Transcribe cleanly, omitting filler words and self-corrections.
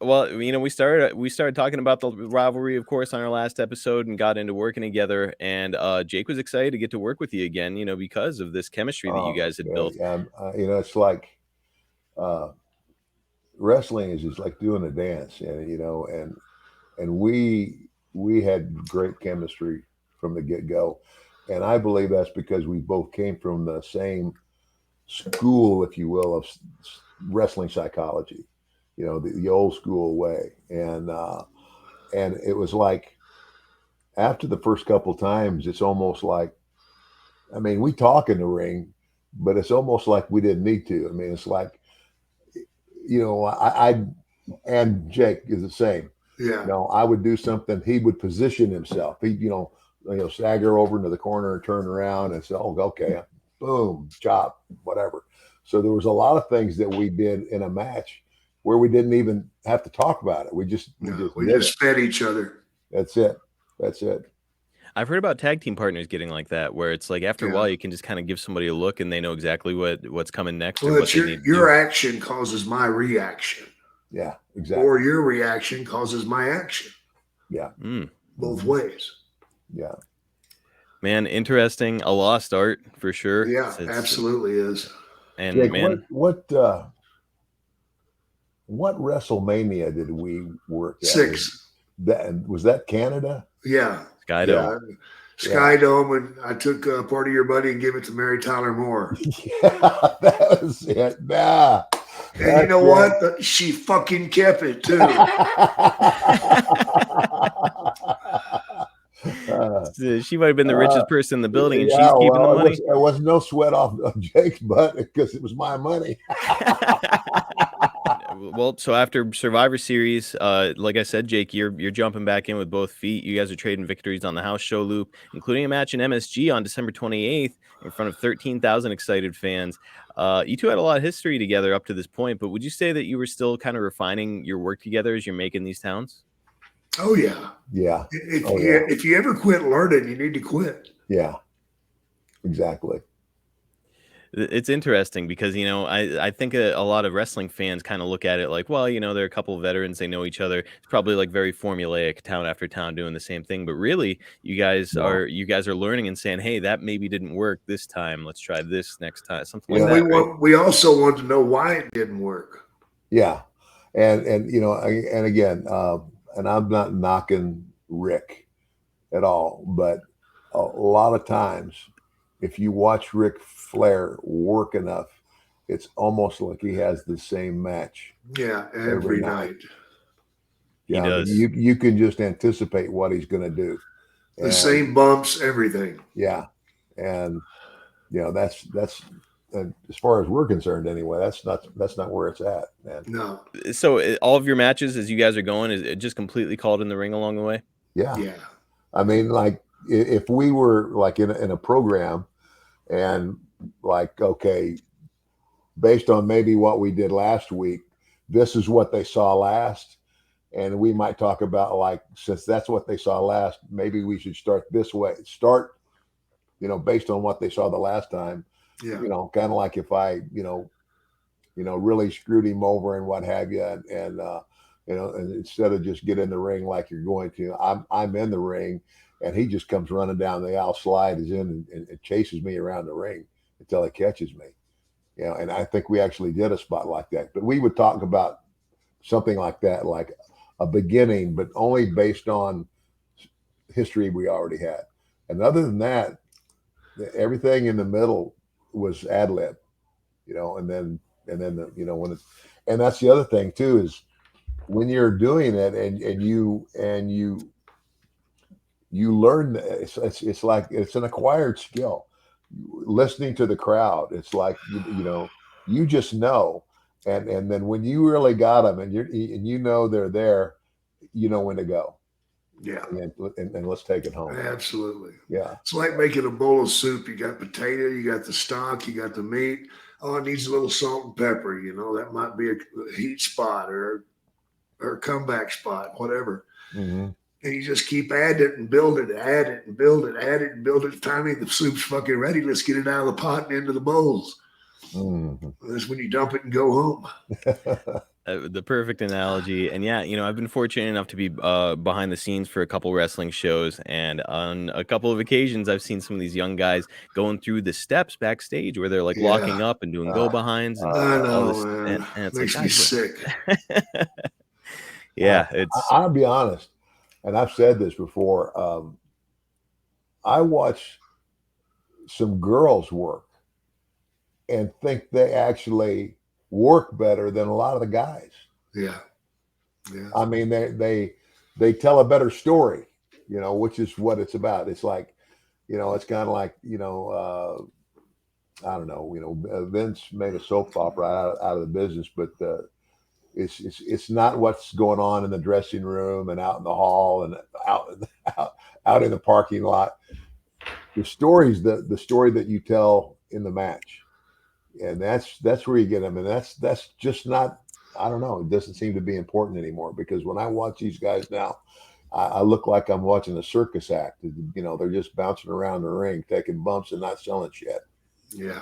Well, we started talking about the rivalry, of course, on our last episode, and got into working together. And Jake was excited to get to work with you again, because of this chemistry that you Oh, guys had yeah, built. yeah. It's like uh, wrestling is just like doing a dance, and we had great chemistry from the get go, and I believe that's because we both came from the same school, if you will, of wrestling psychology, the old school way, and it was like after the first couple times, it's almost like, I mean, we talk in the ring, but it's almost like we didn't need to. I mean, it's like, I and Jake is the same. Yeah. I would do something. He would position himself. He, stagger over into the corner and turn around and say, "Oh, okay, boom, chop, whatever." So there was a lot of things that we did in a match where we didn't even have to talk about it. We just We did just it. fed each other. That's it. That's it. I've heard about tag team partners getting like that, where it's like after a while Yeah. you can just kind of give somebody a look and they know exactly what's coming next or Well, what it's they your need to your do. action causes my reaction, Yeah, exactly. or your reaction causes my action. Yeah. Both Mhm. ways. Yeah. Man, interesting. A lost art for sure. Yeah, It's- absolutely is. And Jake, man, what WrestleMania did we work at? 6. Was that Canada? Yeah. Skydome. Yeah. Skydome, and I took part of your money and gave it to Mary Tyler Moore. Yeah, that was it. Nah. And you know what? She fucking kept it too. She might have been the richest person in the building, and yeah, she's keeping the money. It was no sweat off of Jake's butt because it was my money. Well, so after Survivor Series, like I said, Jake, you're jumping back in with both feet. You guys are trading victories on the house show loop, including a match in MSG on December 28th in front of 13,000 excited fans. You two had a lot of history together up to this point, but would you say that you were still kind of refining your work together as you're making these towns? Oh yeah. Yeah. If you ever quit learning, you need to quit. Yeah. Exactly. It's interesting because, I think a lot of wrestling fans kind of look at it like, well, they're a couple of veterans. They know each other. It's probably like very formulaic, town after town doing the same thing. But really, you guys are learning and saying, hey, that maybe didn't work this time. Let's try this next time. Something like that. Right? We also want to know why it didn't work. Yeah. And again, and I'm not knocking Rick at all, but a lot of times, if you watch Ric Flair work enough, it's almost like he has the same match. Yeah, every night. Yeah, he does. You can just anticipate what he's going to do. The same bumps, everything. Yeah, and that's as far as we're concerned anyway. That's not where it's at, man. No. So all of your matches, as you guys are going, is it just completely called in the ring along the way? Yeah. Yeah. I mean, like if we were like in a program, and like, okay, based on maybe what we did last week, this is what they saw last. And we might talk about, like, since that's what they saw last, maybe we should start this way. Start, based on what they saw the last time. Yeah. Kind of like if I, really screwed him over and what have you. And instead of just get in the ring like you're going to, I'm in the ring. And he just comes running down the aisle, slides in, and chases me around the ring until he catches me. And I think we actually did a spot like that. But we would talk about something like that, like a beginning, but only based on history we already had. And other than that, everything in the middle was ad lib, and then and that's the other thing too, is when you're doing it and you learn, it's like it's an acquired skill. Listening to the crowd, it's like you just know, and then when you really got them and they're there, you know when to go. Yeah. And let's take it home. Absolutely. Yeah. It's like making a bowl of soup. You got potato, you got the stock, you got the meat. Oh, it needs a little salt and pepper. That might be a heat spot or a comeback spot, whatever. Mm-hmm. And you just keep adding it and build it, add it and build it, add it and build it. Finally, the soup's fucking ready. Let's get it out of the pot and into the bowls. Mm-hmm. That's when you dump it and go home. The perfect analogy. And yeah, I've been fortunate enough to be behind the scenes for a couple wrestling shows, and on a couple of occasions, I've seen some of these young guys going through the steps backstage where they're like Yeah, locking up and doing Uh, go behinds and I all know, this, man. and it's like, Makes me guys, sick. yeah, it's I'll be honest, and I've said this before. I watch some girls work and think they actually work better than a lot of the guys. Yeah, yeah, I mean, they tell a better story, which is what it's about. It's like, it's kind of like, I don't know, Vince made a soap opera out of the business, but it's not what's going on in the dressing room and out in the hall and out out in the parking lot. The stories the story that you tell in the match, and that's where you get them, and that's just not. I don't know. It doesn't seem to be important anymore because when I watch these guys now, I look like I'm watching a circus act. They're just bouncing around the ring, taking bumps and not selling shit. yeah.